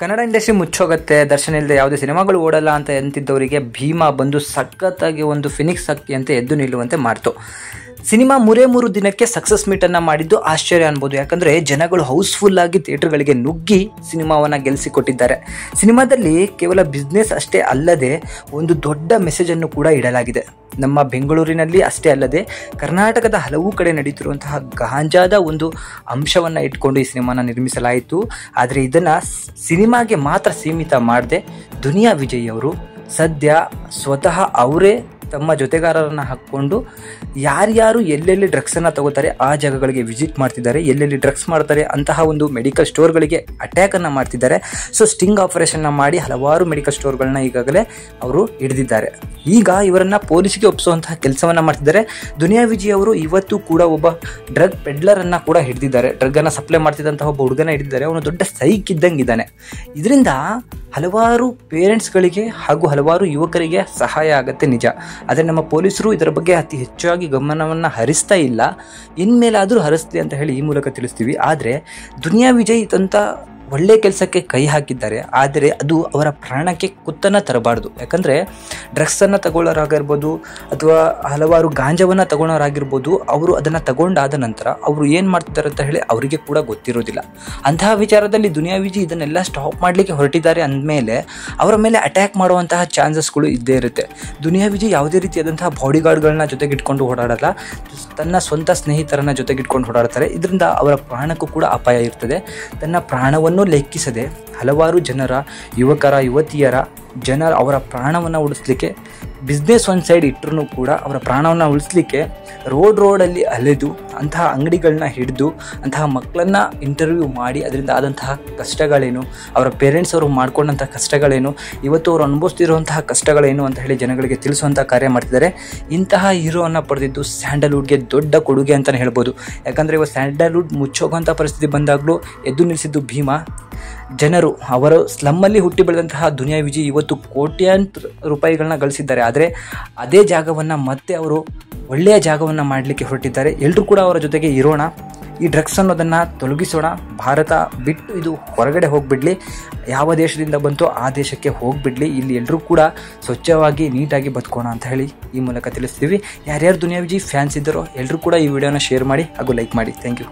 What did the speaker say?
Kannada industry ಮುಚ್ಚೋಗುತ್ತೆ, Darshan ಇಲ್ಲದೆ ಯಾವುದೇ ಸಿನಿಮಾಗಳು ಓಡಲ್ಲ ಅಂತ ಅಂತಿದ್ದವರಿಗೆ ಭೀಮಾ ಬಂದು ಸಖತ್ತಾಗಿ ಒಂದು ಫಿನಿಕ್ಸ್ ಹಕ್ಕಿ ಅಂತ ಎದ್ದು ನಿಲ್ಲುವಂತೆ ಮಾಡ್ತು. ಸಿನಿಮಾ 3 ದಿನಕ್ಕೆ ಸಕ್ಸಸ್ ಮೀಟನ್ನು ಮಾಡಿದ್ದು ಆಶ್ಚರ್ಯ ಅನ್ಬೋದು. ಯಾಕಂದರೆ ಜನಗಳು ಹೌಸ್ಫುಲ್ ಆಗಿ ಥಿಯೇಟರ್ಗಳಿಗೆ ನುಗ್ಗಿ ಸಿನಿಮಾವನ್ನು ಗೆಲ್ಲಿಸಿಕೊಟ್ಟಿದ್ದಾರೆ. ಸಿನಿಮಾದಲ್ಲಿ ಕೇವಲ ಬಿಸ್ನೆಸ್ ಅಷ್ಟೇ ಅಲ್ಲದೆ ಒಂದು ದೊಡ್ಡ ಮೆಸೇಜನ್ನು ಕೂಡ ಇಡಲಾಗಿದೆ. ನಮ್ಮ ಬೆಂಗಳೂರಿನಲ್ಲಿ ಅಷ್ಟೇ ಅಲ್ಲದೆ ಕರ್ನಾಟಕದ ಹಲವು ಕಡೆ ನಡೀತಿರುವಂತಹ ಗಾಂಜಾದ ಒಂದು ಅಂಶವನ್ನು ಇಟ್ಕೊಂಡು ಈ ಸಿನಿಮಾನ ನಿರ್ಮಿಸಲಾಯಿತು. ಆದರೆ ಇದನ್ನು ಸಿನಿಮಾಗೆ ಮಾತ್ರ ಸೀಮಿತ ಮಾಡದೆ ದುನಿಯಾ ವಿಜಯ್ ಅವರು ಸದ್ಯ ಸ್ವತಃ ಅವರೇ ತಮ್ಮ ಜೊತೆಗಾರರನ್ನು ಹಾಕ್ಕೊಂಡು ಯಾರ್ಯಾರು ಎಲ್ಲೆಲ್ಲಿ ಡ್ರಗ್ಸನ್ನು ತಗೋತಾರೆ ಆ ಜಾಗಗಳಿಗೆ ವಿಸಿಟ್ ಮಾಡ್ತಿದ್ದಾರೆ, ಎಲ್ಲೆಲ್ಲಿ ಡ್ರಗ್ಸ್ ಮಾಡ್ತಾರೆ ಅಂತಹ ಒಂದು ಮೆಡಿಕಲ್ ಸ್ಟೋರ್ಗಳಿಗೆ ಅಟ್ಯಾಕನ್ನು ಮಾಡ್ತಿದ್ದಾರೆ. ಸೊ ಸ್ಟಿಂಗ್ ಆಪರೇಷನ್ನ ಮಾಡಿ ಹಲವಾರು ಮೆಡಿಕಲ್ ಸ್ಟೋರ್ಗಳನ್ನ ಈಗಾಗಲೇ ಅವರು ಹಿಡಿದಿದ್ದಾರೆ. ಈಗ ಇವರನ್ನು ಪೊಲೀಸ್ಗೆ ಒಪ್ಪಿಸುವಂತಹ ಕೆಲಸವನ್ನು ಮಾಡ್ತಿದ್ದಾರೆ. ದುನಿಯಾ ವಿಜಯ್ ಅವರು ಇವತ್ತು ಕೂಡ ಒಬ್ಬ ಡ್ರಗ್ ಪೆಡ್ಲರನ್ನು ಕೂಡ ಹಿಡಿದಿದ್ದಾರೆ. ಡ್ರಗ್ಗನ್ನು ಸಪ್ಲೈ ಮಾಡ್ತಿದ್ದಂತಹ ಒಬ್ಬ ಹುಡುಗನ ಹಿಡಿದಿದ್ದಾರೆ. ಅವನು ದೊಡ್ಡ ಸೈಕ್ ಇದ್ದಂಗೆ ಇದ್ದಾನೆ. ಇದರಿಂದ ಹಲವಾರು ಪೇರೆಂಟ್ಸ್ಗಳಿಗೆ ಹಾಗೂ ಹಲವಾರು ಯುವಕರಿಗೆ ಸಹಾಯ ಆಗುತ್ತೆ ನಿಜ. ಆದರೆ ನಮ್ಮ ಪೊಲೀಸರು ಇದರ ಬಗ್ಗೆ ಅತಿ ಹೆಚ್ಚಾಗಿ ಗಮನವನ್ನು ಹರಿಸ್ತಾ ಇಲ್ಲ. ಇನ್ಮೇಲಾದರೂ ಹರಿಸ್ಲಿ ಅಂತ ಹೇಳಿ ಈ ಮೂಲಕ ತಿಳಿಸ್ತೀವಿ. ಆದರೆ ದುನಿಯಾ ವಿಜಯ್ ಇದಂಥ ಒಳ್ಳೆ ಕೆಲಸಕ್ಕೆ ಕೈ ಹಾಕಿದ್ದಾರೆ. ಆದರೆ ಅದು ಅವರ ಪ್ರಾಣಕ್ಕೆ ಕುತ್ತನ್ನು ತರಬಾರ್ದು. ಯಾಕಂದರೆ ಡ್ರಗ್ಸನ್ನು ತಗೊಳ್ಳೋರಾಗಿರ್ಬೋದು ಅಥವಾ ಹಲವಾರು ಗಾಂಜಾವನ್ನು ತಗೊಳ್ಳೋರಾಗಿರ್ಬೋದು, ಅವರು ಅದನ್ನು ತಗೊಂಡಾದ ನಂತರ ಅವರು ಏನು ಮಾಡ್ತಿದ್ದಾರೆ ಅಂತ ಹೇಳಿ ಅವರಿಗೆ ಕೂಡ ಗೊತ್ತಿರೋದಿಲ್ಲ. ಅಂತಹ ವಿಚಾರದಲ್ಲಿ ದುನಿಯಾ ವಿಜಯ್ ಇದನ್ನೆಲ್ಲ ಸ್ಟಾಪ್ ಮಾಡಲಿಕ್ಕೆ ಹೊರಟಿದ್ದಾರೆ ಅಂದಮೇಲೆ ಅವರ ಮೇಲೆ ಅಟ್ಯಾಕ್ ಮಾಡುವಂತಹ ಚಾನ್ಸಸ್ಗಳು ಇದ್ದೇ ಇರುತ್ತೆ. ದುನಿಯಾ ವಿಜಯ್ ಯಾವುದೇ ರೀತಿಯಾದಂತಹ ಬಾಡಿಗಾರ್ಡ್ಗಳನ್ನ ಜೊತೆಗಿಟ್ಕೊಂಡು ಓಡಾಡಲ್ಲ, ತನ್ನ ಸ್ವಂತ ಸ್ನೇಹಿತರನ್ನ ಜೊತೆಗಿಟ್ಕೊಂಡು ಓಡಾಡ್ತಾರೆ. ಇದರಿಂದ ಅವರ ಪ್ರಾಣಕ್ಕೂ ಕೂಡ ಅಪಾಯ ಇರ್ತದೆ. ತನ್ನ ಪ್ರಾಣವನ್ನು ಲೆಕ್ಕಿಸದೆ ಹಲವಾರು ಜನರ ಯುವಕರ ಯುವತಿಯರ ಅವರ ಪ್ರಾಣವನ್ನು ಉಳಿಸ್ಲಿಕ್ಕೆ ಬಿಸ್ನೆಸ್ ಒಂದು ಸೈಡ್ ಇಟ್ಟರೂ ಕೂಡ ಅವರ ಪ್ರಾಣವನ್ನು ಉಳಿಸ್ಲಿಕ್ಕೆ ರೋಡಲ್ಲಿ ಅಲೆದು ಅಂತಹ ಅಂಗಡಿಗಳನ್ನ ಹಿಡಿದು ಅಂತಹ ಮಕ್ಕಳನ್ನು ಇಂಟರ್ವ್ಯೂ ಮಾಡಿ ಅದರಿಂದ ಆದಂತಹ ಕಷ್ಟಗಳೇನು, ಅವರ ಪೇರೆಂಟ್ಸ್ ಅವರು ಮಾಡ್ಕೊಂಡಂತಹ ಕಷ್ಟಗಳೇನು, ಇವತ್ತು ಅವರು ಅನುಭವಿಸ್ತಿರುವಂತಹ ಕಷ್ಟಗಳೇನು ಅಂತ ಹೇಳಿ ಜನಗಳಿಗೆ ತಿಳಿಸುವಂಥ ಕಾರ್ಯ ಮಾಡ್ತಿದ್ದಾರೆ. ಇಂತಹ ಹೀರೋವನ್ನು ಪಡೆದಿದ್ದು ಸ್ಯಾಂಡಲ್ವುಡ್ಗೆ ದೊಡ್ಡ ಕೊಡುಗೆ ಅಂತಲೇ ಹೇಳ್ಬೋದು. ಯಾಕಂದರೆ ಇವಾಗ ಸ್ಯಾಂಡಲ್ವುಡ್ ಮುಚ್ಚೋಗುವಂಥ ಪರಿಸ್ಥಿತಿ ಬಂದಾಗಲೂ ಎದ್ದು ನಿಲ್ಲಿಸಿದ್ದು ಭೀಮಾ. ಜನರು ಅವರು ಸ್ಲಮ್ಮಲ್ಲಿ ಹುಟ್ಟಿ ಬೆಳೆದಂತಹ ದುನಿಯಾ ವಿಜಯ್ ಇವತ್ತು ಕೋಟ್ಯಾಂತರ ರೂಪಾಯಿಗಳನ್ನ ಗಳಿಸಿದ್ದಾರೆ. ಆದರೆ ಅದೇ ಜಾಗವನ್ನು ಮತ್ತೆ ಅವರು ಒಳ್ಳೆಯ ಜಾಗವನ್ನು ಮಾಡಲಿಕ್ಕೆ ಹೊರಟಿದ್ದಾರೆ. ಎಲ್ಲರೂ ಕೂಡ ಅವರ ಜೊತೆಗೆ ಇರೋಣ, ಈ ಡ್ರಗ್ಸ್ ಅನ್ನೋದನ್ನು ತೊಲಗಿಸೋಣ. ಭಾರತ ಬಿಟ್ಟು ಇದು ಹೊರಗಡೆ ಹೋಗಿಬಿಡಲಿ, ಯಾವ ದೇಶದಿಂದ ಬಂತೋ ಆ ದೇಶಕ್ಕೆ ಹೋಗಿಬಿಡಲಿ. ಇಲ್ಲಿ ಎಲ್ಲರೂ ಕೂಡ ಸ್ವಚ್ಛವಾಗಿ ನೀಟಾಗಿ ಬದುಕೋಣ ಅಂತ ಹೇಳಿ ಈ ಮೂಲಕ ತಿಳಿಸ್ತೀವಿ. ಯಾರ್ಯಾರು ದುನಿಯಾ ವಿಜಯ್ ಫ್ಯಾನ್ಸ್ ಇದ್ದಾರೋ ಎಲ್ಲರೂ ಕೂಡ ಈ ವಿಡಿಯೋನ ಶೇರ್ ಮಾಡಿ ಹಾಗೂ ಲೈಕ್ ಮಾಡಿ. Thank you.